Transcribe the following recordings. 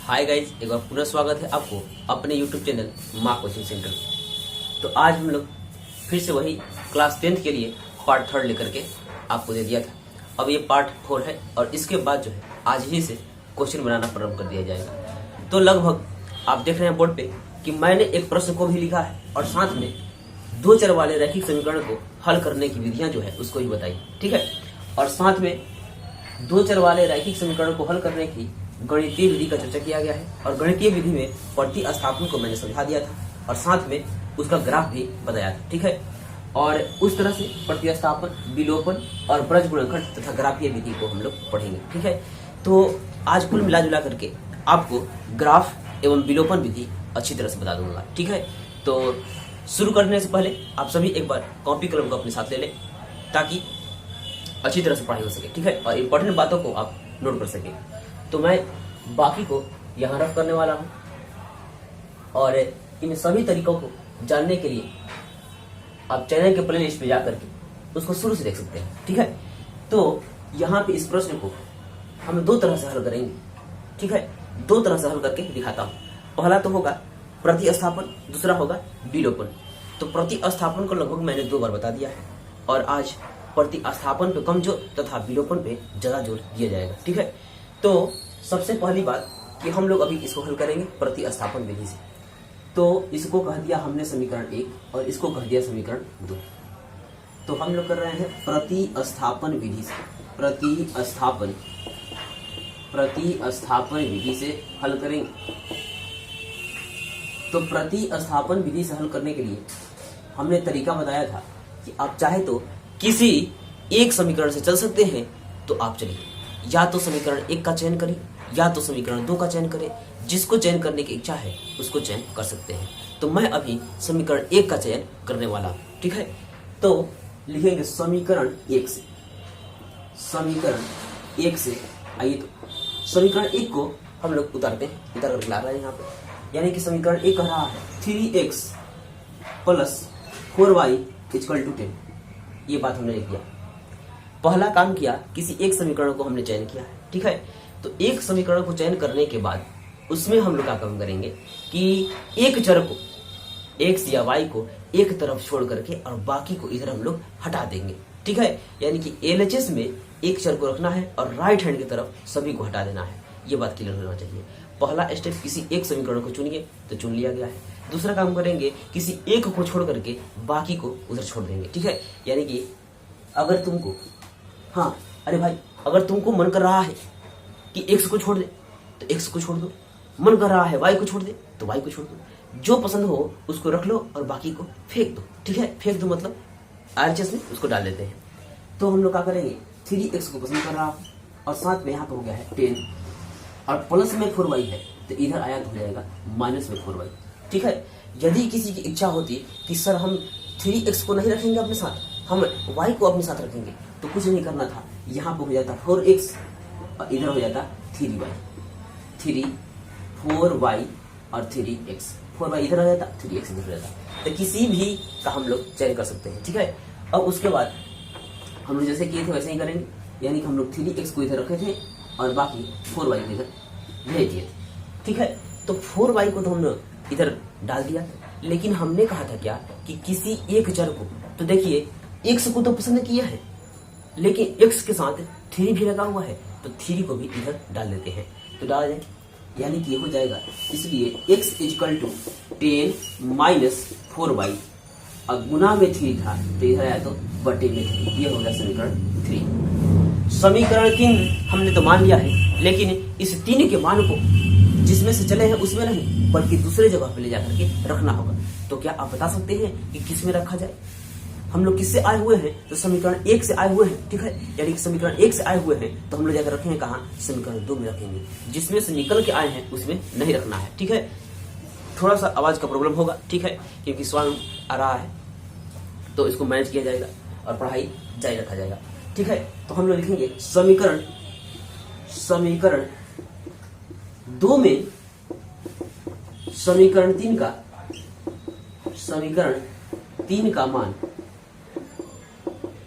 Hi guys, एक बार पुनः स्वागत है आपको अपने यूट्यूब चैनल माँ कोचिंग सेंटर। तो आज हम लोग फिर से वही क्लास 10th के लिए पार्ट 3 लेकर के आपको दे दिया था। अब ये पार्ट 4 है और इसके बाद जो है आज ही से क्वेश्चन बनाना प्रारंभ कर दिया जाएगा। तो लगभग आप देख रहे हैं बोर्ड पे कि मैंने एक प्रश्न को भी लिखा है और साथ में 2 चर वाले रैखिक समीकरण को हल करने की विधियां जो है उसको भी बताई, ठीक है। और साथ में 2 चर वाले रैखिक समीकरण को हल करने की गणितीय विधि का चर्चा किया गया है और गणितीय विधि में प्रतिस्थापन को मैंने समझा दिया था और साथ में उसका ग्राफ भी बताया था, ठीक है। और उस तरह से प्रतिस्थापन, विलोपन और ब्रज गुणनखंड तथा ग्राफीय विधि को हम लोग पढ़ेंगे, ठीक है। तो आज कुल मिला जुला करके आपको ग्राफ एवं विलोपन विधि अच्छी तरह से बता दूंगा, ठीक है। तो शुरू करने से पहले आप सभी एक बार कॉपी कलम को अपने साथ ले लें ताकि अच्छी तरह से पढ़ाई हो सके, ठीक है, और इम्पोर्टेंट बातों को आप नोट कर सकें। तो मैं बाकी को यहाँ रफ करने वाला हूँ और इन सभी तरीकों को जानने के लिए आप चैनल के प्ले लिस्ट पे जाकर के उसको शुरू से देख सकते हैं, ठीक है। तो यहाँ पे इस प्रश्न को हम 2 तरह से हल करेंगे, ठीक है। 2 तरह से हल करके दिखाता हूँ। पहला तो होगा प्रतिस्थापन, दूसरा होगा विलोपन। तो प्रतिस्थापन को लगभग मैंने 2 बार बता दिया है और आज प्रतिस्थापन पे कम जोर तथा विलोपन पे ज्यादा जोर दिया जाएगा, ठीक है। तो सबसे पहली बात कि हम लोग अभी इसको हल करेंगे प्रतिस्थापन विधि से। तो इसको कह दिया हमने समीकरण 1 और इसको कह दिया समीकरण 2। तो हम लोग कर रहे हैं प्रतिस्थापन विधि से, प्रतिस्थापन विधि से हल करेंगे। तो प्रतिस्थापन विधि से हल करने के लिए हमने तरीका बताया था कि आप चाहे तो किसी एक समीकरण से चल सकते हैं, तो आप चलिए या तो समीकरण 1 का चयन करें या तो समीकरण 2 का चयन करें। जिसको चयन करने की इच्छा है उसको चयन कर सकते हैं। तो मैं अभी समीकरण 1 का चयन करने वाला हूं, ठीक है। तो लिखेंगे समीकरण 1 से, समीकरण 1 से। आइए तो समीकरण 1 को हम लोग उतारते हैं, उतार कर ला रहे हैं यहाँ पे। यानी कि समीकरण 1 कह रहा है 3x + 4y = 10। ये बात हमने लिख दिया। पहला काम किया, किसी एक समीकरण को हमने चयन किया, ठीक है। तो एक समीकरण को चयन करने के बाद उसमें हम लोग क्या काम करेंगे कि एक चर को x या y को एक तरफ छोड़ करके और बाकी को इधर हम लोग हटा देंगे, ठीक है। यानी कि LHS में एक चर को रखना है और राइट हैंड की तरफ सभी को हटा देना है। ये बात क्लियर होना चाहिए। पहला स्टेप, किसी एक समीकरण को चुनिए, तो चुन लिया गया है। दूसरा काम करेंगे, किसी एक को छोड़ करके बाकी को उधर छोड़ देंगे, ठीक है। यानी कि अगर तुमको अरे भाई, अगर तुमको मन कर रहा है कि x को छोड़ दे तो x को छोड़ दो, मन कर रहा है y को छोड़ दे तो y को छोड़ दो। जो पसंद हो उसको रख लो और बाकी को फेंक दो, ठीक है। फेंक दो मतलब RHS में उसको डाल देते हैं। तो हम लोग क्या करेंगे, 3x को पसंद कर रहा हूं और साथ में यहाँ पे हो गया है 10 और प्लस में 4y है, तो इधर आया हो जाएगा माइनस में 4y, ठीक है। यदि किसी की इच्छा होती कि सर हम 3x को नहीं रखेंगे अपने साथ, हम y को अपने साथ रखेंगे, तो कुछ नहीं करना था। यहाँ पे हो जाता 4x और इधर हो जाता 3y, 4y और 3x। 4y इधर हो जाता, 3x इधर हो जाता। तो किसी भी का हम लोग चयन कर सकते हैं, ठीक है। अब उसके बाद हम लोग जैसे किए थे वैसे ही करेंगे। यानी कि हम लोग 3x को इधर रखे थे और बाकी 4y को इधर भेज दिए, ठीक है। तो 4y को तो हमने इधर डाल दिया, लेकिन हमने कहा था क्या कि किसी एक चर को, तो देखिए x को तो पसंद किया है लेकिन x के साथ 3 भी लगा हुआ है, तो 3 को भी इधर डाल देते हैं। तो डाल दें, यानी कि ये हो जाएगा। इसलिए x = 10 - 4y और गुना में 3 था, तो इधर आया तो बटे में 3। ये हो गया समीकरण 3। समीकरण 3 हमने तो मान लिया है, लेकिन इस 3 के मान को जिसमें से चले हैं उसमें नहीं बल्कि दूसरे जगह पे ले जाकर के रखना होगा। तो क्या आप बता सकते हैं कि किस में रखा जाए? हम लोग किससे आए हुए हैं? तो समीकरण 1 से आए हुए हैं, ठीक है। यानी कि समीकरण 1 से आए हुए हैं तो हम लोग जाकर रखेंगे कहाँ? समीकरण 2 में रखेंगे। जिसमें से निकल के आए हैं उसमें नहीं रखना है, ठीक है। थोड़ा सा आवाज का प्रॉब्लम होगा, ठीक है, क्योंकि स्वांग आ रहा है, तो इसको मैनेज किया जाएगा और पढ़ाई जारी रखा जाएगा, ठीक है। तो हम लोग लिखेंगे समीकरण 2 में समीकरण 3 का मान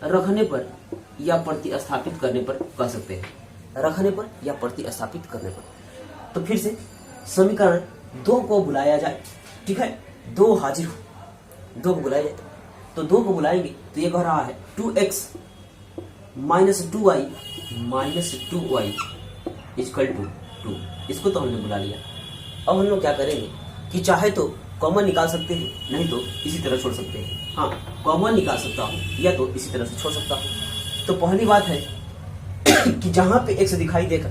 रखने पर या प्रतिस्थापित करने पर कह सकते हैं, रखने पर या प्रतिस्थापित करने पर। तो फिर से समीकरण 2 को बुलाया जाए, ठीक है, 2 हाजिर हो, 2 को बुलाया जाए तो 2 को बुलाएंगे तो ये कह रहा है 2x minus 2y minus 2y equal to 2। इसको तो हमने बुला लिया। अब हम लोग क्या करेंगे कि चाहे तो कॉमन निकाल सकते हैं, नहीं तो इसी तरह छोड़ सकते हैं। हाँ, कॉमन निकाल सकता हूँ या तो इसी तरह से छोड़ सकता हूँ। तो पहली बात है कि जहां पे x दिखाई देगा,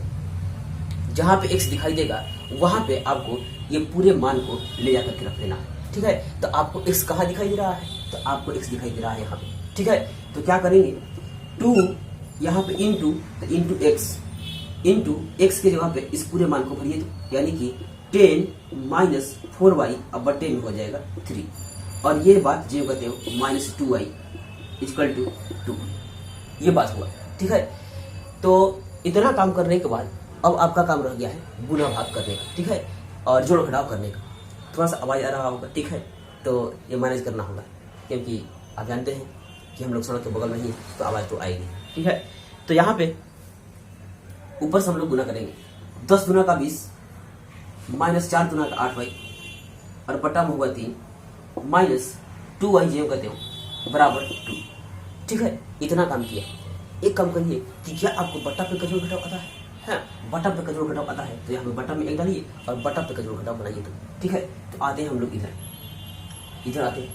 जहां पे x दिखाई देगा वहां पे आपको ये पूरे मान को ले जाकर के रख लेना है, ठीक है। तो आपको x कहाँ दिखाई दे रहा है, तो आपको x दिखाई दे रहा है यहाँ पे, ठीक है। तो क्या करेंगे 2 यहाँ पे इंटू x के जगह पे इस पूरे मान को भरिए, तो यानी कि 10 माइनस 4y अब 10 हो जाएगा 3, और ये बात जो कहते हो माइनस 2y इक्वल टू 2, ये बात हुआ, ठीक है। तो इतना काम करने के बाद अब आपका काम रह गया है गुना भाग करने का, ठीक है, और जोड़ घटाव करने का। थोड़ा सा आवाज आ रहा होगा, ठीक है, तो ये मैनेज करना होगा क्योंकि आप जानते हैं कि हम लोग सड़क के बगल में ही, तो आवाज तो आएगी, ठीक है। तो यहाँ पे ऊपर से हम लोग गुना करेंगे, 10 गुना का 20 माइनस 4 गुना का 8y और बटा में हुआ 3 माइनस 2y जो कहते हो बराबर 2, ठीक है। इतना काम किया। एक काम करिए कि क्या आपको बटा पे का जोड़ घटाव आता है? हाँ, बटा पे का जोड़ घटाव आता है तो यहाँ पे बटा में 1 डालिए और बटा पे का जोड़ घटाव बनाइए, तो ठीक है। तो आते हैं हम लोग इधर आते हैं,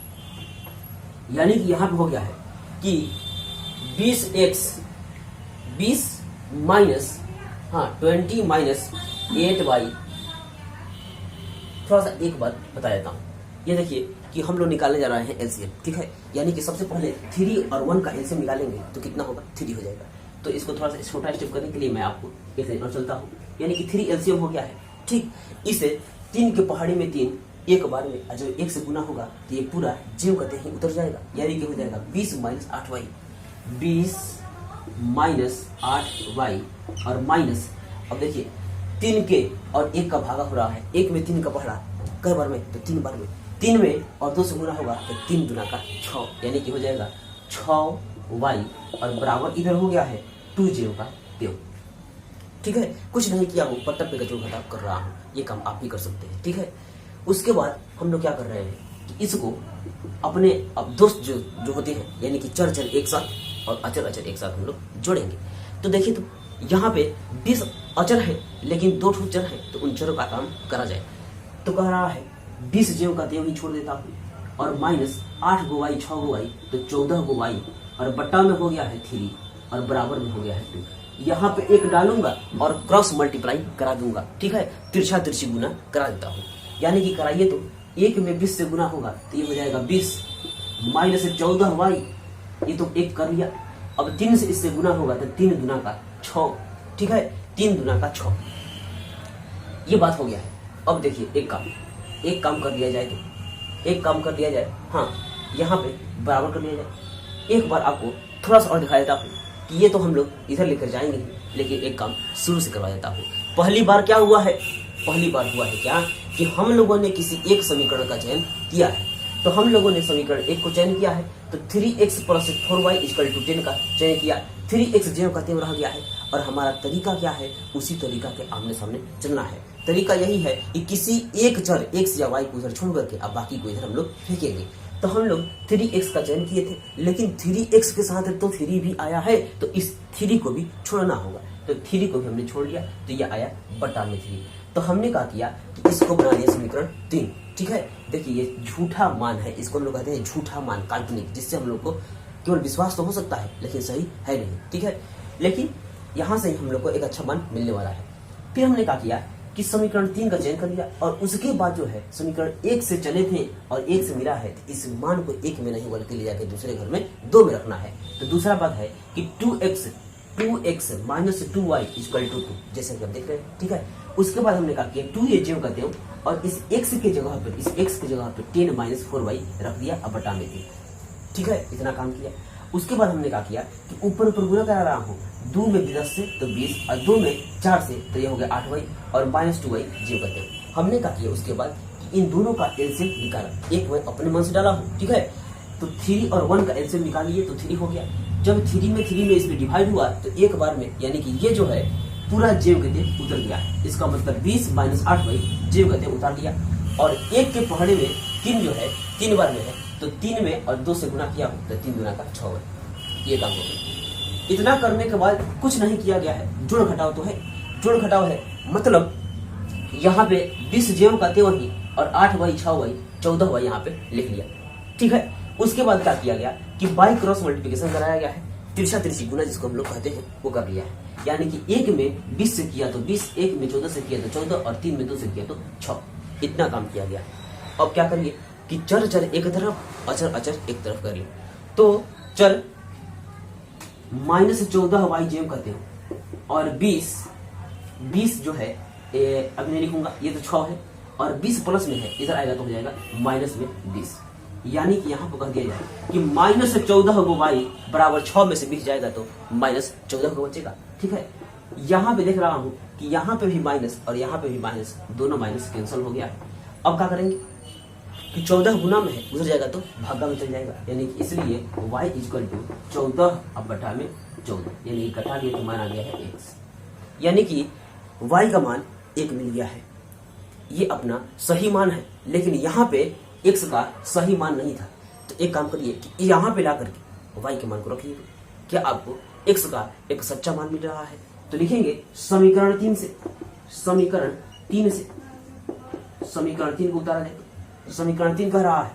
यानी कि यहाँ पे हो गया है कि 20 माइनस 20 माइनस 8y। थोड़ा सा एक बात बता देता हूँ, ये देखिए कि हम लोग निकालने जा रहे हैं एलसीएम, ठीक है। यानी कि सबसे पहले 3 और 1 का एलसीएम निकालेंगे तो कितना होगा, 3 हो जाएगा। तो इसको थोड़ा सा छोटा स्टेप करने के लिए मैं आपको ऐसे और चलता हूँ, यानी कि 3 एलसीएम हो गया है, ठीक। इसे 3 के पहाड़ी में 3 एक बार में जब 1 से गुना होगा तो ये पूरा जीव कहते हैं उतर जाएगा, यानी कि हो जाएगा 20 माइनस 8y, 20 माइनस 8y और माइनस, अब देखिए 3 के और 1 का भागा हो रहा है, 1 में 3 का पढ़ा कई बार में, तो 3 बार में, 3 में और 2 से गुना होगा तो 3 गुना का 6, यानी कि हो जाएगा 6y और बराबर इधर हो गया है 2 0 का 2, ठीक है। कुछ नहीं किया हूँ, बट्टा पे का जोड़ घटाव कर रहा हूँ, ये काम आप भी कर सकते हैं, ठीक है। उसके बाद हम लोग क्या कर रहे हैं कि इसको अपने अब दोस्त जो होते हैं, यानी कि चर एक साथ और अचर एक साथ हम लोग जोड़ेंगे। तो देखिए, तो यहाँ पे 20 अचर है लेकिन 2 ठो चर है, तो उन चरों का काम करा जाए। तो कह रहा है 20 जेव का देव ही छोड़ देता हूँ और माइनस 8 गो y 6 गो y तो 14 गो y और बट्टा में हो गया है 3 और बराबर में हो गया है 2। यहाँ पे 1 डालूंगा और क्रॉस मल्टीप्लाई करा दूंगा, ठीक है, तिरछी गुना करा देता हूँ। यानी कि कराइए तो 1 में 20 से गुना होगा तो ये हो जाएगा 20 माइनस 14y, ये तो 1 कर लिया। अब 3 से इससे गुना होगा तो 3 गुना का 6, ठीक है, 3 गुना का 6, ये बात हो गया है। अब देखिए एक काम कर दिया जाए, तो एक काम कर दिया जाए, हाँ, यहाँ पे बराबर कर दिया जाए। एक बार आपको थोड़ा सा और दिखा देता हूँ कि ये तो हम लोग इधर लेकर जाएंगे, लेकिन एक काम शुरू से करवा देता हूँ। पहली बार क्या हुआ है, पहली बार हुआ है क्या कि हम लोगों ने किसी एक समीकरण का चयन किया है। तो हम लोगों ने समीकरण 1 को चयन किया है, तो 3x plus 4y equal to 10 का चयन किया, 3x जेव का तेव रह गया है। और हमारा तरीका क्या है, उसी तरीका के आमने सामने चलना है। तरीका यही है कि किसी एक चर x या y को उधर छोड़ करके अब बाकी को इधर हम लोग फेंकेंगे। तो हम लोग 3x का चयन किए थे, लेकिन 3x के साथ तो 3 भी आया है, तो इस 3 को भी छोड़ना होगा। तो 3 को भी हमने छोड़ दिया, तो यह आया बटा में 3। तो हमने क्या किया कि इसको बना दिया समीकरण 3, ठीक है। देखिए ये झूठा मान है, इसको हम लोग कहते हैं झूठा मान, काल्पनिक, जिससे हम लोग को केवल विश्वास तो हो सकता है लेकिन सही है नहीं, ठीक है। लेकिन यहाँ से हम लोग को एक अच्छा मान मिलने वाला है। फिर हमने क्या किया कि समीकरण 3 का चयन कर लिया, और उसके बाद जो है समीकरण 1 से चले थे और 1 से मिला है, तो इस मान को 1 में नहीं बल्कि ले जाकर दूसरे घर में 2 में रखना है। तो दूसरा बात है कि 2x minus 2y equal to 2, जैसे कि आप देख रहे हैं, ठीक है। उसके बाद हमने कहा कि 2 ये जेव करते हो और इस x के जगह पर 10 माइनस 4y रख दिया अब बटा में 3, ठीक है। इतना काम किया। उसके बाद हमने क्या किया कि ऊपर गुना करा रहा हूँ, 2 में 10 से तो 20 और 2 में 4 से तो ये हो गया 8y और माइनस 2y जेव करते हो। हमने क्या किया उसके बाद कि इन दोनों का एलसीएम निकाला, एक मैं अपने मन से डाला हूँ, ठीक है। तो 3 और 1 का एलसीएम निकाल लिए तो 3 हो गया। जब 3 में इसमें डिवाइड हुआ तो एक बार में, यानी कि ये जो है पूरा जैव गति उतर गया है। इसका मतलब 20 माइनस 8y जैव गति उतार लिया। और 1 के पहाड़े में 3 जो है 3 बार में है, तो 3 में और 2 से गुना किया तो 3 गुना का 6y, ये काम हो गया। इतना करने के बाद कुछ नहीं किया गया है, जोड़ घटाव तो है, जोड़ घटाव है, मतलब यहाँ पे 20 जैव का त्यों ही और 8y 6y 14y यहाँ पे लिख लिया, ठीक है। उसके बाद क्या किया गया कि बाई क्रॉस मल्टीप्लिकेशन कराया गया है, तिरछा तिरछी गुना जिसको हम लोग कहते हैं वो कर लिया है। यानी कि 1 में 20 से किया तो 20, 1 में 14 से किया तो 14 और 3 में 2 से किया तो 6, इतना काम किया गया। अब क्या करिए कि चर चर एक तरफ, अचर अचर एक तरफ कर लिए। तो चर -14y जैव कहते हो और 20 जो है अभी नहीं लिखूंगा, ये तो 6 है और 20 प्लस में है, इधर आएगा तो हो जाएगा माइनस में 20। यानी कि यहाँ पर कह दिया जाए कि -14 को y बराबर 6 में से 20 जाएगा तो -14 को बचेगा, ठीक है। यहाँ पे देख रहा हूँ कि यहाँ पे भी माइनस और यहाँ पे भी माइनस, दोनों माइनस कैंसिल हो गया है। अब क्या करेंगे कि 14 गुना में है, उधर जाएगा तो भागा में चल जाएगा, यानी कि इसलिए y इक्वल टू 14 अब बटा में 14, यानी कटा गया तो मान आ गया है x, यानी कि y का मान 1 मिल गया है। ये अपना सही मान है, लेकिन यहाँ पे x का सही मान नहीं था। तो एक काम करिए कि यहाँ पे ला करके y के मान को रखिए, क्या आपको x का एक सच्चा मान मिल रहा है। तो लिखेंगे समीकरण 3 से, समीकरण 3 को उतारा जाए। तो समीकरण 3 कह रहा है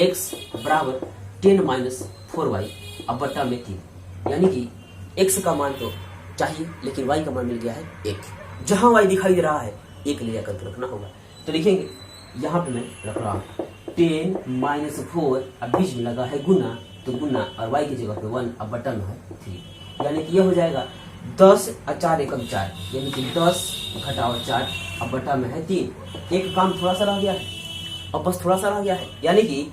x बराबर 10 माइनस 4y अब बट्टा में 3, यानी कि x का मान तो चाहिए लेकिन y का मान मिल गया है 1। जहां y दिखाई दे रहा है 1 ले जाकर रखना होगा। तो लिखेंगे यहाँ पे मैं रख रहा हूँ 10 माइनस 4, अब बीच में लगा है गुना, तो गुना और y की जगह पे 1 अब बटन है 3, यानी कि ये हो जाएगा 10 और 4 एकम 4, यानी कि 10 घटाओ 4 अब बटा में है 3। एक काम थोड़ा सा रह गया है, अब बस थोड़ा सा रह गया है, यानी कि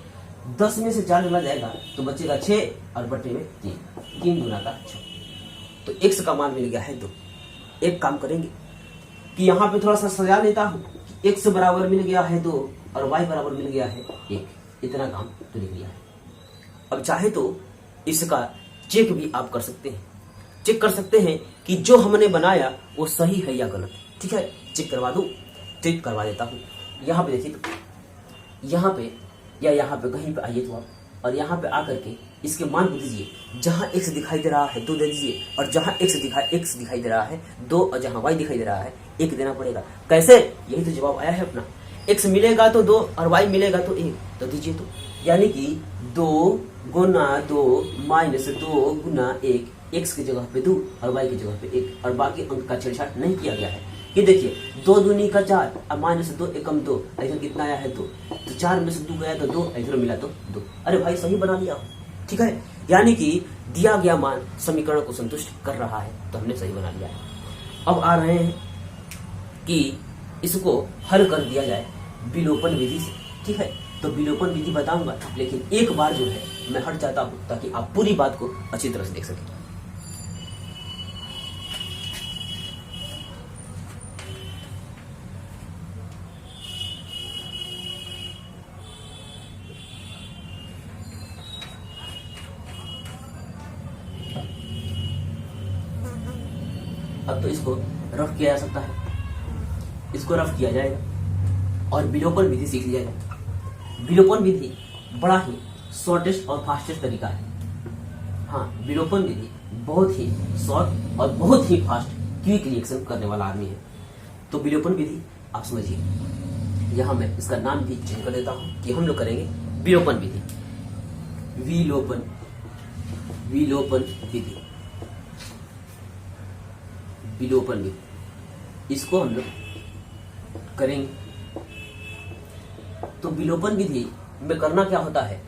10 में से 4 चला जाएगा तो बचेगा 6 और बटे में 3 गुना का 6। तो x का मान मिल गया है 2। एक काम करेंगे कि यहाँ पे थोड़ा सा सजा लेता हूँ, x बराबर मिल गया है 2 और y बराबर मिल गया है 1, इतना काम तो लिख लिया है। अब चाहे तो इसका चेक भी आप कर सकते हैं, चेक कर सकते हैं कि जो हमने बनाया वो सही है या गलत, ठीक है। चेक करवा दूं, चेक करवा देता हूँ। यहाँ पे देखिए, तो यहाँ पे या यहाँ पे कहीं पे आइए तो आप, और यहाँ पे आकर के इसके मान को दीजिए। जहाँ x दिखाई दे रहा है 2 दे दीजिए, और जहाँ x दिखाई दे रहा है 2, और जहाँ y दिखाई दे रहा है 1 देना पड़ेगा। कैसे? यही तो जवाब आया है अपना। x मिलेगा तो 2 और y मिलेगा तो 1, तो दीजिए तो, यानी कि 2 गुना 2 माइनस 2 गुना 1, x की जगह पे 2 और y की जगह पे 1, और बाकी अंक का छेड़छाड़ नहीं किया गया है। ये देखिए 2 दूनी का 4 और माइनस 2 एकम 2, इधर कितना आया है 2, तो 4 में से 2 गया तो 2, इधर मिला तो 2। अरे भाई सही बना लिया, ठीक है। यानी कि दिया गया मान समीकरण को संतुष्ट कर रहा है, तो हमने सही बना लिया है। अब आ रहे हैं कि इसको हल कर दिया जाए विलोपन विधि से, ठीक है। तो विलोपन विधि बताऊंगा, लेकिन एक बार जो है मैं हट जाता हूं ताकि आप पूरी बात को अच्छी तरह से देख सकें। अब तो इसको रफ किया जा सकता है, इसको रफ किया जाएगा और विलोपन विधि सीख लिया जाएगा। विलोपन विधि बड़ा ही शॉर्टेस्ट और फास्टेस्ट तरीका है। हाँ, विलोपन विधि बहुत ही शॉर्ट और बहुत ही फास्ट क्विक रिएक्शन करने वाला आदमी है। तो विलोपन विधि आप समझिए, यहाँ मैं इसका नाम भी चेंज कर देता हूँ कि हम लोग करेंगे विलोपन विधि। विलोपन विधि, विलोपन विधि, इसको हम लोग करेंगे। तो विलोपन विधि में करना क्या होता है,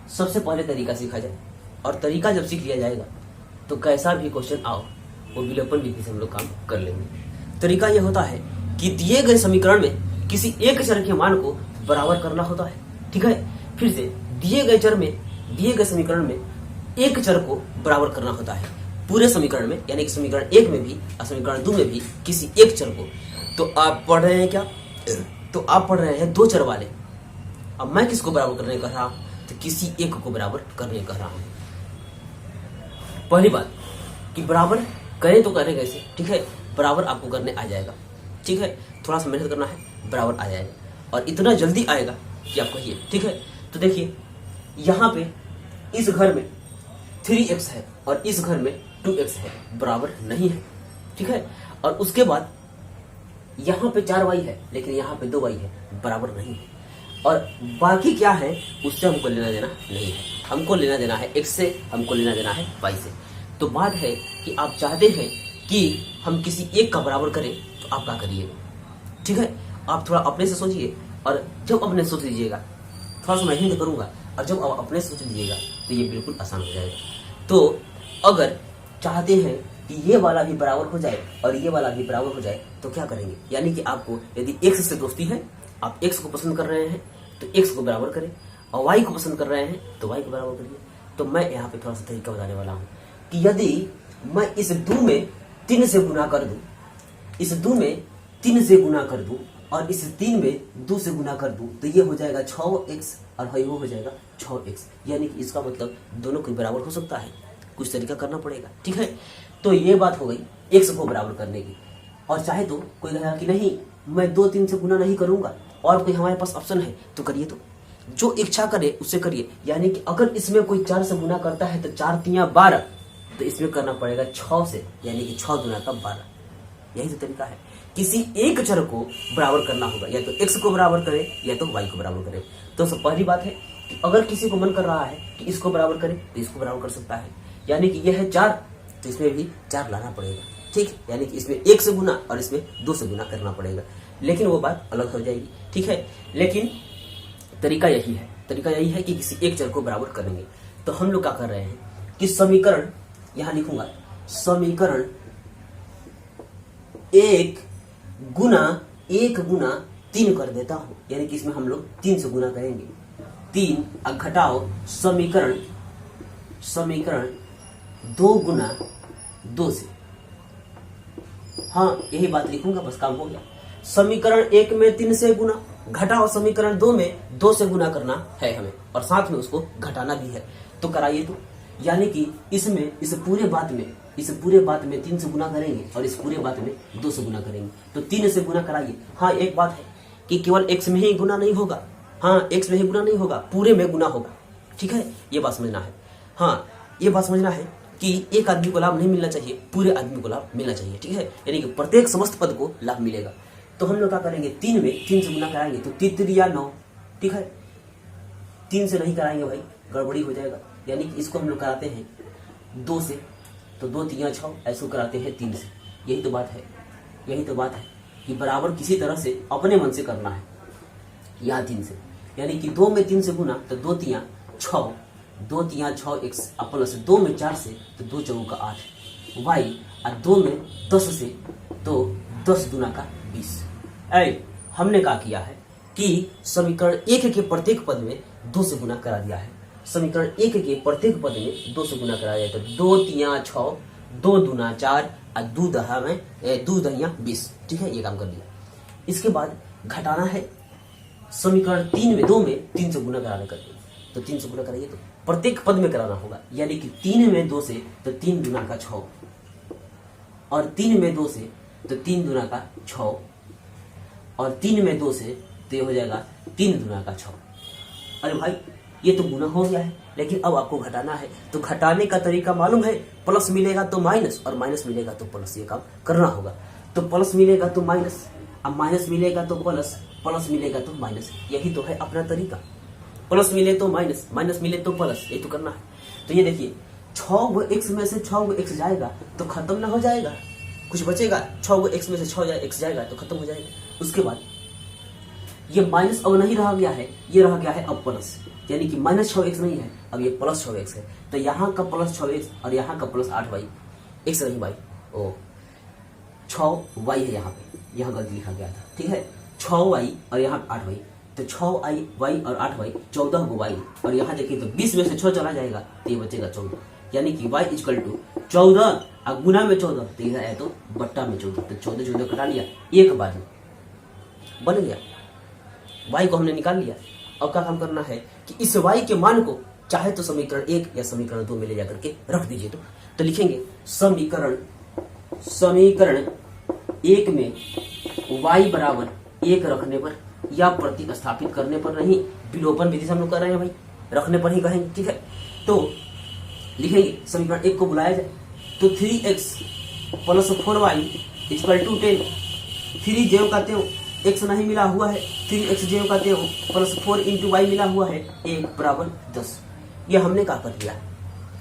सबसे पहले तरीका सीखा जाए, और तरीका जब सीख लिया जाएगा तो कैसा भी क्वेश्चन आओ वो विलोपन विधि से हम लोग काम कर लेंगे। तरीका यह होता है कि दिए गए समीकरण में किसी एक चर के मान को बराबर करना होता है, ठीक है। फिर से दिए गए समीकरण में एक चर को बराबर करना होता है पूरे समीकरण में, यानी कि समीकरण 1 में भी और समीकरण 2 में भी किसी एक चर को। तो आप पढ़ रहे हैं क्या? तो आप पढ़ रहे हैं 2 चर वाले। अब मैं किसको बराबर करने कह रहा हूं? तो किसी एक को बराबर करने कह रहा हूं। पहली बात कि बराबर करें तो करें कैसे, ठीक है, बराबर आपको करने आ जाएगा, ठीक है, थोड़ा सा मेहनत करना है, बराबर आ जाएगा और इतना जल्दी आएगा कि आप कहिए, ठीक है। तो देखिए यहाँ पे इस घर में 3x है और इस घर में 2x है, बराबर नहीं है, ठीक है। और उसके बाद यहाँ पे 4y है लेकिन यहाँ पे 2y है, बराबर नहीं है। और बाकी क्या है उससे हमको लेना देना नहीं है, हमको लेना देना है x से, हमको लेना देना है y से। तो बात है कि आप चाहते हैं कि हम किसी एक का बराबर करें तो आप क्या करिएगा, ठीक है। आप थोड़ा अपने से सोचिए और जब अपने सोच लीजिएगा, थोड़ा सा मैं हिंट करूंगा और जब आप अपने सोच लीजिएगा तो ये बिल्कुल आसान हो जाएगा। तो अगर चाहते हैं कि ये वाला भी बराबर हो जाए और ये वाला भी बराबर हो जाए तो क्या करेंगे, यानी कि आपको यदि x से दोस्ती है, आप x को पसंद कर रहे हैं तो x को बराबर करें और y को पसंद कर रहे हैं तो y को बराबर करिए। तो मैं यहाँ पे थोड़ा सा तरीका बताने वाला हूँ कि यदि मैं इस 2 में 3 से गुना कर दूं, इस 2 में 3 से गुना कर दूं और इस 3 में 2 से गुना कर दूं तो ये हो जाएगा 6x और भाई वो हो जाएगा 6x, यानी कि इसका मतलब दोनों के बराबर हो सकता है, कुछ तरीका करना पड़ेगा, ठीक है। तो ये बात हो गई x को बराबर करने की। और चाहे तो कोई कहेगा कि नहीं मैं 2 3 से गुना नहीं करूंगा और कोई हमारे पास ऑप्शन है तो करिए, तो जो इच्छा करे उससे करिए। यानी कि अगर इसमें कोई 4 से गुना करता है तो 4 3 12, तो इसमें करना पड़ेगा 6 से, यानी कि 6 गुना का 12। यही तो तरीका है, किसी एक चर को बराबर करना होगा, या तो x को बराबर करे या तो y को बराबर करे। तो सब पहली बात है कि अगर किसी को मन कर रहा है कि इसको बराबर करे तो इसको बराबर कर सकता है, यानी कि यह है 4 तो इसमें भी 4 लाना पड़ेगा, ठीक, यानी कि इसमें 1 से गुना और इसमें 2 से गुना करना पड़ेगा, लेकिन वो बात अलग हो जाएगी, ठीक है। लेकिन तरीका यही है, तरीका यही है कि किसी एक चर को बराबर करेंगे। तो हम लोग क्या कर रहे हैं कि समीकरण यहां लिखूंगा, समीकरण 1 गुना 3 कर देता हूं, यानी कि इसमें हम लोग 3 से गुना करेंगे, 3 घटाओ समीकरण 2 गुना 2 से, हाँ यही बात लिखूंगा, बस काम हो गया। समीकरण 1 में 3 से गुना घटाओ समीकरण 2 में 2 से गुना करना है हमें और साथ में उसको घटाना भी है, तो कराइए। तो यानी कि इसमें इस पूरे बात में 3 से गुना करेंगे और इस पूरे बात में 2 से गुना करेंगे, तो 3 से गुना कराइए। हाँ एक बात है कि केवल x में ही गुना नहीं होगा, हाँ x में ही गुना नहीं होगा, पूरे में गुना होगा, ठीक है, ये बात समझना है। हाँ ये बात समझना है कि एक आदमी को लाभ नहीं मिलना चाहिए, पूरे आदमी को लाभ मिलना चाहिए, ठीक है, यानी कि प्रत्येक समस्त पद को लाभ मिलेगा। तो हम लोग क्या करेंगे, 3 में 3 से गुना कराएंगे तो 3 3 9, ठीक है, 3 से नहीं कराएंगे भाई गड़बड़ी हो जाएगा, यानी कि इसको हम लोग कराते हैं 2 से, तो 2 3 6 ऐसे कराते हैं 3 से। यही तो बात है कि बराबर किसी तरह से अपने मन से करना है, यहाँ 3 से, यानी कि 2 में 3 से गुना तो 2 3 6, 2 3 6 x प्लस 2 में 4 से तो 2 4 का 8 y और 2 में 10 से तो 10 दूना का 20। हमने क्या किया है कि समीकरण 1 के प्रत्येक पद में 2 से गुना करा दिया है, समीकरण 1 के प्रत्येक पद में 2 से गुना करा दिया, तो 2 3 6, 2 दूना 4 और 2 दहिया 20, ठीक है, ये काम कर दिया। इसके बाद घटाना है समीकरण 2 में 3 से गुना कराने करके, तो 3 से गुना कराइए तो प्रत्येक पद में कराना होगा, यानी कि 3 में 2 से तो 3 दूना का 6 और 3 में 2 से तो 3 दूना का 6 और 3 में 2 से तो ये हो जाएगा 3 दूना का 6। अरे भाई ये तो गुना हो गया है, लेकिन अब आपको घटाना है, तो घटाने का तरीका मालूम है, प्लस मिलेगा तो माइनस और माइनस मिलेगा तो प्लस, ये काम करना होगा। तो प्लस मिलेगा तो माइनस, अब माइनस मिलेगा तो प्लस, प्लस मिलेगा तो माइनस, यही तो है अपना तरीका, प्लस मिले तो माइनस, माइनस मिले तो प्लस, ये तो करना है। तो ये देखिए 6 x में से 6 x जाएगा तो खत्म ना हो जाएगा, कुछ बचेगा, 6 x में से 6 x जाएगा तो खत्म हो जाएगा। उसके बाद ये माइनस अब नहीं रह गया है, ये रह गया है अब प्लस, यानी कि माइनस 6x नहीं है, अब ये प्लस 6x है, तो यहाँ का प्लस 6x और यहाँ का प्लस 8y, x नहीं y, ओ 6y है यहाँ पे, यहाँ गलती लिखा गया था, ठीक है, 6y और यहाँ 8y, तो 6y और 8y 14 को y, और यहाँ देखिए तो 20 में से 6 चला जाएगा तो ये बचेगा 14, यानी कि y इक्वल टू 14 और गुना में 14 तो इधर है तो बट्टा में 14, तो 14 14 कटा लिया, एक बार में बन गया, y को हमने निकाल लिया। अब क्या काम करना है कि इस y के मान को चाहे तो समीकरण 1 या समीकरण 2 में ले जाकर के रख दीजिए, तो लिखेंगे समीकरण समीकरण एक में y बराबर 1 रखने पर या प्रतिस्थापित करने पर नहीं, विलोपन विधि से हम लोग कर रहे हैं भाई, रखने पर ही कहेंगे, ठीक है। तो लिखेंगे समीकरण एक को बुलाया जाए तो 3x plus 4y equal to 10, 3 ज्यों का त्यों x नहीं मिला हुआ है, 3x ज्यों का त्यों प्लस 4 इंटू वाई मिला हुआ है, 1 बराबर 10। ये हमने क्या कर दिया,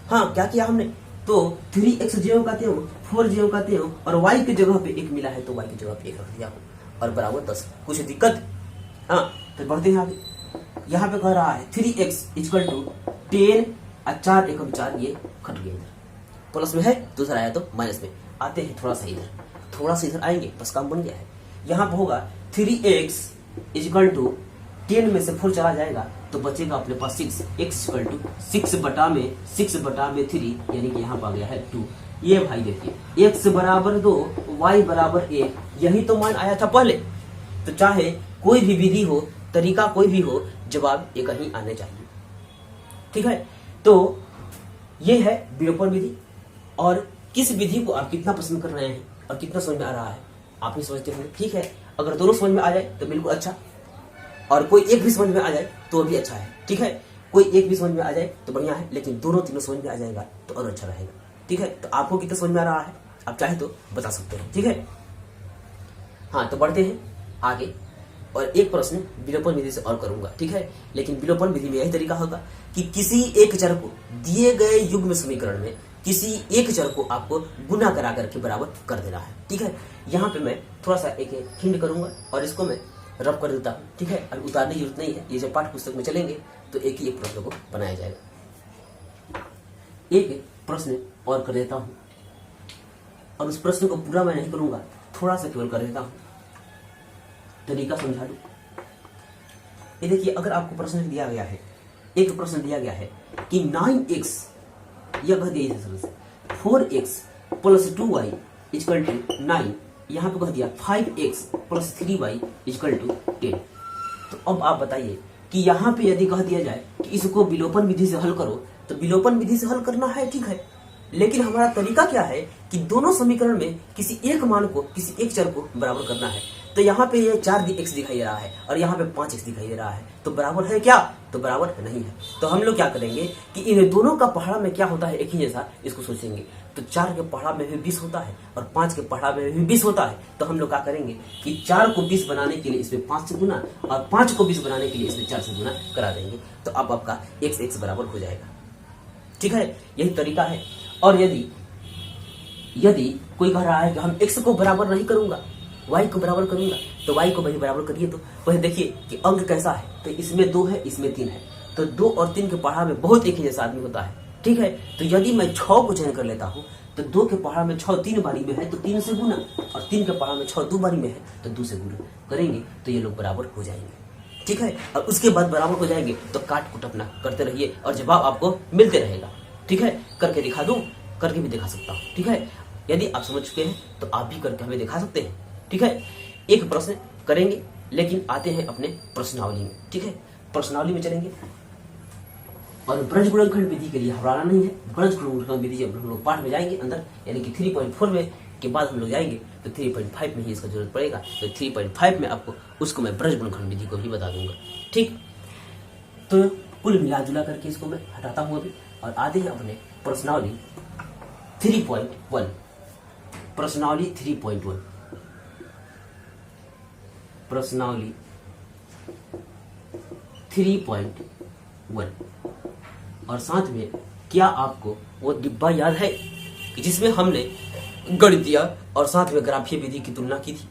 हाँ क्या किया हमने, तो 3x ज्यों का त्यों 4 ज्यों का त्यों और y की जगह पे 1 मिला है तो y की जगह पे 1 रख दिया और बराबर 10। कुछ दिक्कत, हाँ तो बढ़ते हैं आगे। यहाँ पे कह रहा है 3x इक्वल टू 10 और 4 एकम 4, ये कट गया, इधर प्लस में है, दूसरा आया तो माइनस में। आते हैं थोड़ा सा इधर, थोड़ा सा इधर आएंगे, बस काम बन गया है। यहाँ पे होगा 3x इक्वल टू 10 में से 4 चला जाएगा तो बचेगा अपने पास 6, x इक्वल टू 6 बटा में 3, यानी कि यहाँ पर आ गया है 2। ये भाई देखिए x बराबर 2 y बराबर 1, यही तो मान आया था पहले। तो चाहे कोई भी विधि हो, तरीका कोई भी हो, जवाब एक ही आने चाहिए, ठीक है। तो ये है विलोपन विधि, और किस विधि को आप कितना पसंद कर रहे हैं और कितना समझ में आ रहा है आप ही समझते होंगे, ठीक है। अगर दोनों समझ में आ जाए तो बिल्कुल अच्छा, और कोई एक भी समझ में आ जाए तो भी अच्छा है, ठीक है। कोई एक भी समझ में आ जाए तो बढ़िया है, लेकिन दोनों तीनों समझ में आ जाएगा तो और अच्छा रहेगा, ठीक है। तो आपको कितना समझ में आ रहा है आप चाहे तो बता सकते हैं, ठीक है। हाँ तो बढ़ते हैं आगे, और एक प्रश्न विलोपन विधि से और करूंगा, ठीक है। लेकिन विलोपन विधि में यही तरीका होगा कि किसी एक चर को दिए गए युग्म समीकरण में किसी एक चर को आपको गुना करा करके बराबर कर देना है, ठीक है। यहाँ पे मैं थोड़ा सा एक हिंट करूंगा और इसको मैं रब कर देता हूँ, ठीक है। अब उतारने की जरूरत नहीं है, ये जब पाठ्य पुस्तक में चलेंगे तो एक ही एक प्रश्न को बनाया जाएगा। एक प्रश्न और कर देता हूँ, और उस प्रश्न को पूरा मैं नहीं करूंगा, थोड़ा सा केवल कर देता हूँ, तरीका समझा दूं। ये देखिए, अगर आपको प्रश्न दिया गया है, एक प्रश्न दिया गया है कि 9x, यह कह दिया है 4x plus 2y equal to 9, यहाँ पे कह दिया 5x plus 3y equal to 10। तो अब आप बताइए कि यहाँ पे यदि कह दिया जाए कि इसको विलोपन विधि से हल करो, तो विलोपन विधि से हल करना है, ठीक है। लेकिन हमारा तरीका क्या है कि दोनों समीकरण में किसी एक मान को, किसी एक चर को बराबर करना है। तो यहाँ पे ये 4x दिखाई दे रहा है और यहाँ पे 5x दिखाई दे रहा है, तो बराबर है क्या, तो बराबर नहीं है। तो हम लोग क्या करेंगे कि इन दोनों का पहाड़ा में क्या होता है एक ही जैसा, इसको सोचेंगे। तो 4 के पहाड़ा में भी 20 होता है और 5 के पहाड़ा में भी 20 होता है। तो हम लोग क्या करेंगे कि 4 को 20 बनाने के लिए इसमें 5 से गुना और 5 को 20 बनाने के लिए इसमें 4 से गुना करा देंगे, तो अब आपका x बराबर हो जाएगा, ठीक है। यही तरीका है। और यदि कोई कह रहा है कि हम x को बराबर नहीं करूंगा, y को बराबर करूंगा, तो y को वही बराबर करिए। तो वह देखिए कि अंक कैसा है, तो इसमें 2 है, इसमें 3 है, तो 2 और 3 के पहाड़ा में बहुत एक ही जैसा आदमी होता है, ठीक है। तो यदि मैं 6 को चयन कर लेता हूँ, तो 2 के पहाड़ा में 6 3 बारी में है तो 3 से गुना, और 3 के पहाड़ा में 6 2 बारी में है तो 2 से गुना करेंगे, तो ये लोग बराबर हो जाएंगे, ठीक है। और उसके बाद बराबर हो जाएंगे तो काट कुट अपना करते रहिए और जवाब आपको मिलते रहेगा, ठीक है। करके दिखा दूं, करके भी दिखा सकता हूँ, ठीक है। यदि आप समझ चुके हैं तो आप भी करके हमें दिखा सकते हैं, ठीक है। एक प्रश्न करेंगे, लेकिन आते हैं अपने प्रश्नावली में, ठीक है। प्रश्नावली में चलेंगे, और ब्रज गुणनखंड विधि के लिए हराना नहीं है। ब्रज गुणनखंड विधि जब हम लोग पाठ में जाएंगे अंदर, यानी कि 3.4 में के बाद हम लोग जाएंगे तो 3.5 में ही इसका जरूरत पड़ेगा। तो 3.5 में आपको उसको मैं ब्रज गुणनखंड विधि को भी बता दूंगा, ठीक। तो कुल मिला जुला करके इसको मैं हटाता हूँ अभी, और आते हैं अपने प्रश्नावली 3.1। प्रश्नावली 3.1, प्रश्नावली 3.1। और साथ में क्या आपको वो डिब्बा याद है कि जिसमें हमने गणितीय और साथ में ग्राफीय विधि की तुलना की थी,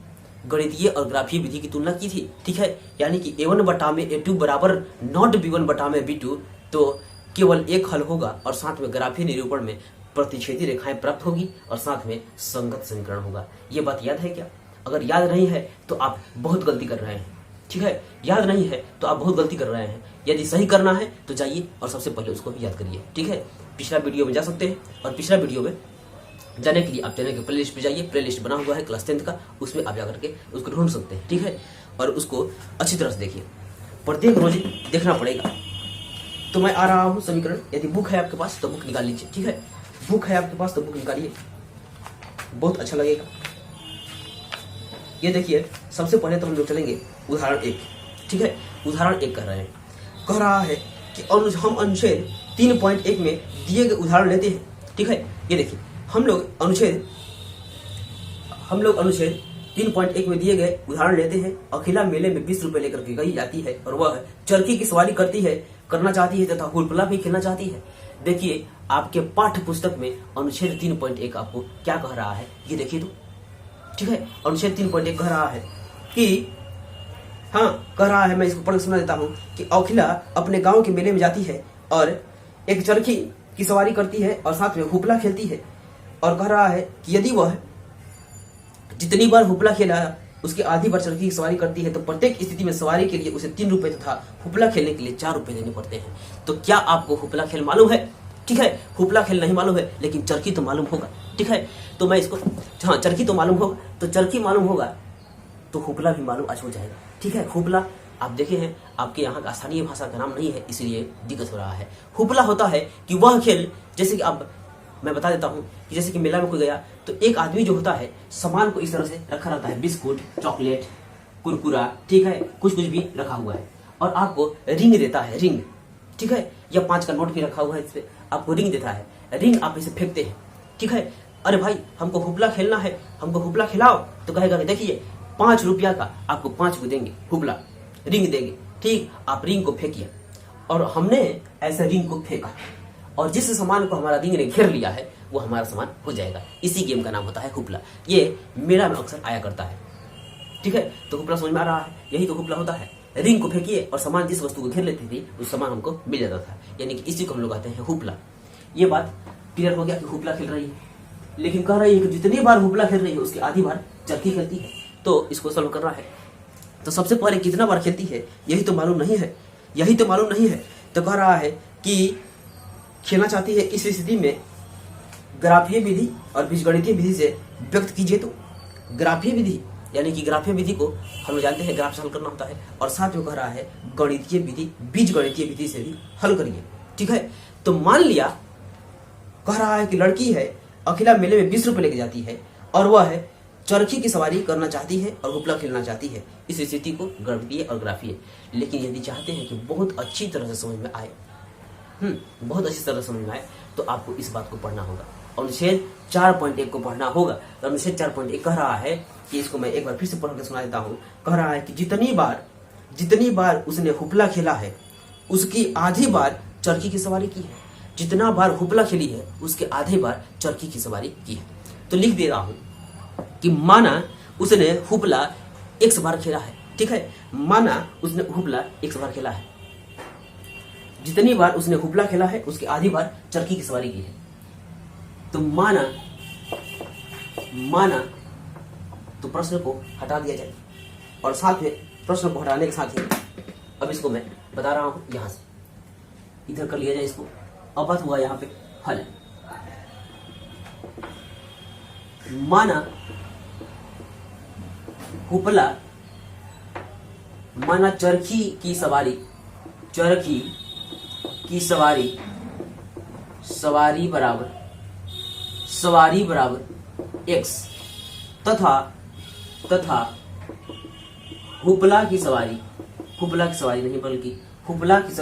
गणितीय और ग्राफीय विधि की तुलना की थी, ठीक है। यानी कि a1 बटा में a2 बराबर नॉट b1 बटा में b2, तो केवल एक हल होगा और साथ में ग्राफीय निरूपण में प्रतिच्छेदी रेखाएं प्राप्त होगी और साथ में संगत समीकरण होगा। ये बात याद है क्या? अगर याद नहीं है तो आप बहुत गलती कर रहे हैं, ठीक है। याद नहीं है तो आप बहुत गलती कर रहे हैं। यदि सही करना है तो जाइए और सबसे पहले उसको याद करिए, ठीक है। पिछला वीडियो में जा सकते हैं, और पिछला वीडियो में जाने के लिए आप चैनल के प्ले लिस्ट पे जाइए। प्ले लिस्ट बना हुआ है क्लास 10th का, उसमें आप जाकर के उसको ढूंढ सकते हैं, ठीक है। और उसको अच्छी तरह से देखिए, प्रत्येक रोज देखना पड़ेगा। तो मैं आ रहा हूँ समीकरण। यदि बुक है आपके पास तो बुक निकाल लीजिए, ठीक है। बुक है आपके पास तो बुक निकालिए, बहुत अच्छा लगेगा। ये देखिए, सबसे पहले तो हम लोग चलेंगे उदाहरण 1। ठीक है, उदाहरण 1 कह रहे हैं, कह रहा है कि हम अनुच्छेद 3.1 में दिए गए उदाहरण लेते हैं। ठीक है, ये देखिए, हम लोग अनुच्छेद 3.1 में दिए गए उदाहरण लेते हैं। अखिला मेले में 20 रुपए लेकर के गई जाती है और वह चरखी की सवारी करना चाहती है तथा हुलपला भी खेलना चाहती है। देखिए, आपके पाठ्य पुस्तक में अनुच्छेद 3.1 आपको क्या कह रहा है, ये देखिए तो। ठीक है, अनुच्छेद 3.1 कह रहा है कि कह रहा है, मैं इसको पढ़ सुना देता हूं कि अखिला अपने गांव के मेले में जाती है और एक चरखी की सवारी करती है और साथ में हुपला खेलती है। और कह रहा है कि यदि वह जितनी बार हुपला खेला उसकी आधी बार चरखी की सवारी करती है तो प्रत्येक स्थिति में सवारी के लिए उसे 3 रुपए तथा हुपला खेलने के लिए 4 रुपए देने पड़ते हैं। तो क्या आपको हुपला खेल मालूम है? ठीक है, हुपला खेल नहीं मालूम है, लेकिन चरखी तो मालूम होगा। ठीक है, तो मैं इसको, चरखी तो मालूम होगा, तो चरखी मालूम होगा तो हुपला भी मालूम आज हो जाएगा। ठीक है, हुपला आप देखे हैं, आपके यहाँ का स्थानीय भाषा का नाम नहीं है, इसलिए दिक्कत हो रहा है। हुपला होता है कि वह खेल, जैसे कि अब मैं बता देता हूं कि जैसे कि मेला में कोई गया तो एक आदमी जो होता है सामान को इस तरह से रखा रहता है, बिस्कुट, चॉकलेट, कुरकुरा, ठीक है, कुछ भी रखा हुआ है और आपको रिंग देता है, रिंग। ठीक है, या 5 का नोट भी रखा हुआ है, इस पे आपको रिंग देता है। रिंग आप इसे फेंकते हैं। ठीक है, अरे भाई हमको हुपला खेलना है, हमको हुपला खिलाओ, तो कहेगा कि देखिए 5 रुपया का आपको 5 को देंगे, हुपला रिंग देंगे। ठीक, आप रिंग को फेंकिए और हमने ऐसे रिंग को फेंका और जिस सामान को हमारा रिंग ने घेर लिया है वो हमारा सामान हो जाएगा। इसी गेम का नाम होता है हुपला। ये मेला में अक्सर आया करता है। ठीक है, तो हुपला समझ में आ रहा है, यही तो हुपला होता है। रिंग को फेंकिए और सामान जिस वस्तु को घेर लेती थी उस सामान हमको मिल जाता था, यानी कि इसी को हम लोग कहते हैं हुपला। ये बात क्लियर हो गया कि हुपला खेल रही है, लेकिन कह रही है कि जितनी बार हुपला खेल रही है उसकी आधी बार चरखी खेलती है। तो इसको सॉल्व करना है, तो सबसे पहले कितना बार खेलती है यही तो मालूम नहीं है, यही तो मालूम नहीं है। तो कह रहा है कि खेलना चाहती है, इस स्थिति में ग्राफीय विधि और बीजगणितीय विधि से व्यक्त कीजिए। तो ग्राफीय विधि यानी कि ग्राफीय विधि को हम लोग जानते हैं ग्राफ से हल करना होता है, और साथ में कह रहा है गणितीय विधि, बीजगणितीय विधि से भी हल करिए। ठीक है, तो मान लिया कह रहा है कि लड़की है, अखिला मेले में 20 रुपए लेके जाती है और वह है चरखी की सवारी करना चाहती है और हुपला खेलना चाहती है। इस स्थिति को गणितीय और ग्राफीय। लेकिन यदि चाहते हैं कि बहुत अच्छी तरह से समझ में आए, बहुत अच्छी तरह समझ में आए, तो आपको इस बात को पढ़ना होगा, अनुच्छेद 4.1 को पढ़ना होगा। तो अनुच्छेद 4.1 कह रहा है कि इसको मैं एक बार फिर से पढ़ के सुना देता हूँ। कह रहा है कि जितनी बार उसने हुपला खेला है उसकी आधी बार चरखी की सवारी की है। जितना बार हुपला खेली है उसके आधे बार चरखी की सवारी की है। तो लिख दे रहा हूं कि माना उसने हुपला 100 बार खेला है। ठीक है, माना उसने हुपला 100 बार खेला है, जितनी बार उसने हुपला खेला है उसकी आधी बार चरखी की सवारी की है। तो माना तो प्रश्न को हटा दिया जाए, और साथ में प्रश्न को हटाने के साथ ही अब इसको मैं बता रहा हूं, यहां से इधर कर लिया जाए इसको। अब बात हुआ यहां पे हल। माना हुपला, माना चरखी की सवारी बराबर x तथा हुपला की सवारी नहीं बल्कि हुपला की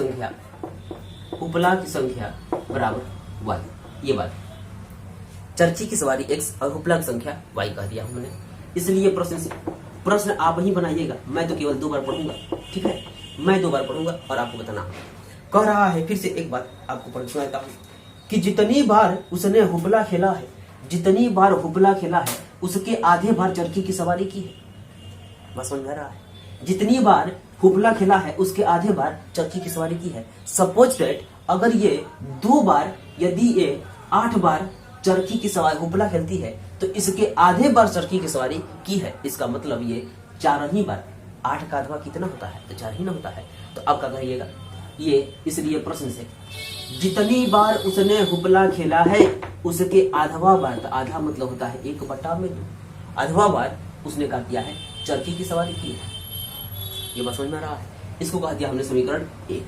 संख्या बराबर y। ये बात, चरखी की सवारी x और हुपला की संख्या y कह दिया हमने। इसलिए प्रश्न आप ही बनाइएगा, मैं तो केवल 2 बार पढ़ूंगा। ठीक है, मैं 2 बार पढ़ूंगा और आपको बताना। कह रहा है, फिर से एक बात आपको पढ़ सुनाता हूं कि जितनी बार उसने हुपला खेला है उसके आधे बार चरखी की सवारी की है। बस समझ में आ रहा है, जितनी बार हुपला खेला है उसके आधे बार चरखी की सवारी की है। सपोज दैट अगर ये 2 बार, यदि ये 8 बार चरखी की सवारी हुपला खेलती है तो इसके आधे बार चरखी की सवारी की है। इसका मतलब ये 4 ही बार, 8 का आधा कितना होता है तो 4 ही ना होता है। तो अब क्या कहिएगा, ये इसलिए प्रश्न से जितनी बार उसने हुपला खेला है उसके आधवा बार, तो आधा मतलब होता है 1/2, आधवा बार उसने क्या किया है, चरखी की सवारी की है। ये बात समझ में आ रहा है। इसको कह दिया हमने समीकरण 1।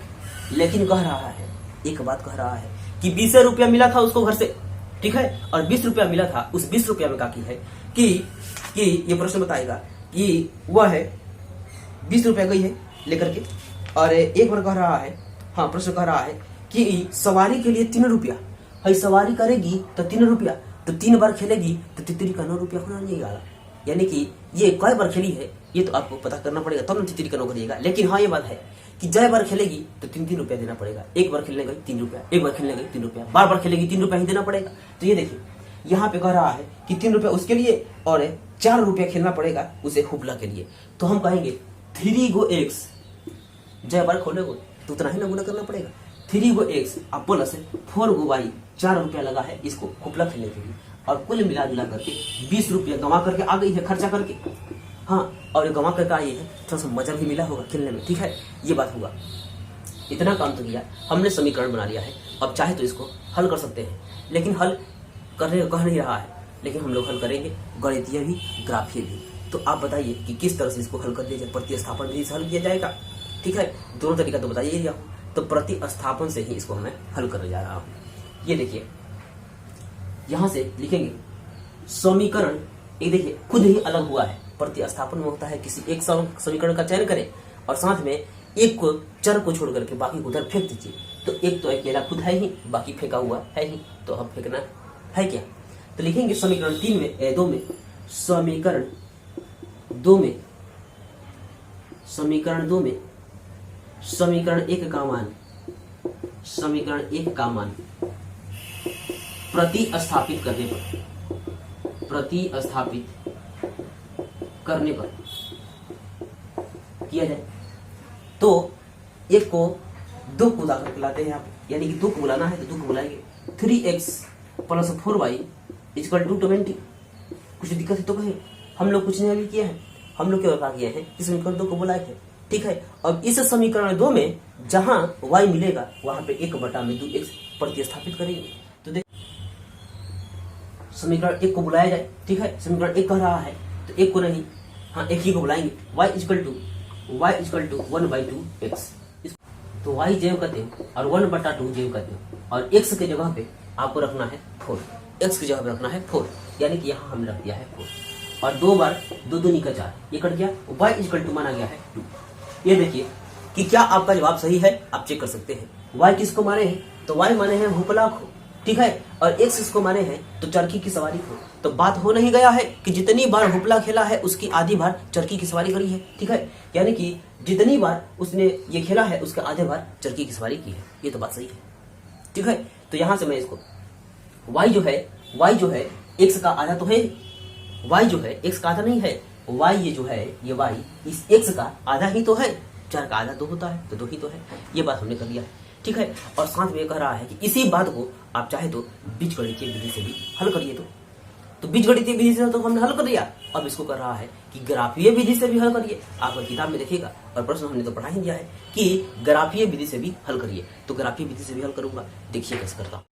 लेकिन कह रहा है, एक बात कह रहा है कि 20 रुपया मिला था उसको घर से। ठीक है। और 20 रुपया मिला था, उस 20 रुपया में क्या की है कि ये प्रश्न बताएगा कि वह है 20 रुपया गई है लेकर के, और एक बार कह रहा है, हाँ प्रश्न कह रहा है कि सवारी के लिए 3 रुपया है, सवारी करेगी तो 3 रुपया, तो 3 बार खेलेगी तो तितली का 9 रुपया होना नहीं गाला। यानी कि ये कई बार खेली है ये तो आपको पता करना पड़ेगा, तब ना तितली का 9 करिएगा। लेकिन हाँ ये बात है कि जय बार खेलेगी तो 3 रुपया देना पड़ेगा। एक बार खेलने गई 3 रुपया, एक बार खेलने गई 3 रुपया, बार बार खेलेगी 3 रुपया ही देना पड़ेगा। तो ये देखिए यहाँ पे कह रहा है कि 3 रुपया उसके लिए और 4 रुपया खेलना पड़ेगा उसे हुबला के लिए। तो हम कहेंगे 3 गो एक्स, जय बार खोलेगो तो उतना ही ना गुना करना पड़ेगा। 3 गो एक्स अब प्लस 4 गो वाई, 4 रुपया लगा है इसको हुबला खेलने के लिए, और कुल मिला जुला करके 20 रुपया गंवा करके आ गई है खर्चा करके। हाँ, और ये गंवा करके आई है, थोड़ा सा मजा भी मिला होगा खेलने में, ठीक है। ये बात होगा, इतना काम तो किया हमने, समीकरण बना लिया है। अब चाहे तो इसको हल कर सकते हैं, लेकिन हल करने कह नहीं रहा है, लेकिन हम लोग हल करेंगे गणितीय भी, ग्राफीय भी। तो आप बताइए कि किस तरह से इसको हल कर दिया जाए। प्रतिस्थापन विधि से हल किया जाएगा, ठीक है। दोनों तरीका तो बताइए आपको, तो प्रतिस्थापन से ही इसको मैं हल करने जा रहा हूँ। ये देखिए यहां से लिखेंगे समीकरण, ये देखिए खुद ही अलग हुआ है। प्रतिस्थापन में होता है किसी एक समीकरण का चयन करें और साथ में एक को चर को छोड़ करके बाकी को उधर फेंक दीजिए। तो एक तो अकेला खुद है ही, बाकी फेंका हुआ है ही, तो अब फेंकना है क्या। तो लिखेंगे समीकरण 2 में समीकरण 2 में समीकरण 1 का मान प्रतिस्थापित करने पर किया जाए। तो एक को 2 को उदा करके लाते हैं आप, यानी कि 2 को बुलाना है तो 2 को बुलाएंगे। 3x + 4y = 20। कुछ दिक्कत है तो कहें, हम लोग कुछ नहीं अभी किया है, हम लोग क्या किए हैं इस समीकरण 2 को बुलाए थे, ठीक है। अब इस समीकरण 2 में जहां y मिलेगा वहां पे 1/2x प्रतिस्थापित करेंगे। तो देख समीकरण 1 को बुलाया जाए, ठीक है। समीकरण 1 कह रहा है तो 1 को नहीं, हाँ एक ही को बुलाएंगे। y = 1/2x, तो y जैव करते हो और 1/2 जैव करते हो, और x के जगह पे आपको रखना है 4, x की जगह पे रखना है 4, यानी कि यहाँ हमने रख दिया है 4, और 2 बार 2 2 × 4 ये कट गया। y = माना गया है 2। ये देखिए कि क्या आपका जवाब सही है, आप चेक कर सकते हैं। y किसको माने हैं, तो y माने हैं हुपला को, ठीक है, और x इसको माने हैं तो चरखी की सवारी को। तो बात हो नहीं गया है कि जितनी बार हुपला खेला है उसकी आधी बार चरखी की सवारी करी है, ठीक है। यानी कि जितनी बार उसने ये खेला है उसके आधे बार चरखी की सवारी की है। ये तो बात सही है, ठीक है। तो यहां से मैं इसको y जो है x का आधा तो है, y जो है x का आधा नहीं है, y ये जो है ये y इस x का आधा ही तो है, 4 का आधा 2 होता है तो 2 ही तो है। ये बात हमने कर लिया है, ठीक है। और साथ में कह रहा है कि इसी बात को आप चाहे तो बीजगणितीय विधि से भी हल करिए। तो बीजगणितीय विधि से तो हमने हल कर लिया, अब इसको कर रहा है कि ग्राफीय विधि से भी हल करिए। आप किताब में देखिएगा, और प्रश्न हमने तो पढ़ा ही दिया है कि ग्राफीय विधि से भी हल करिए। तो ग्राफीय विधि से भी हल करूंगा, देखिए कैसे करता हूं।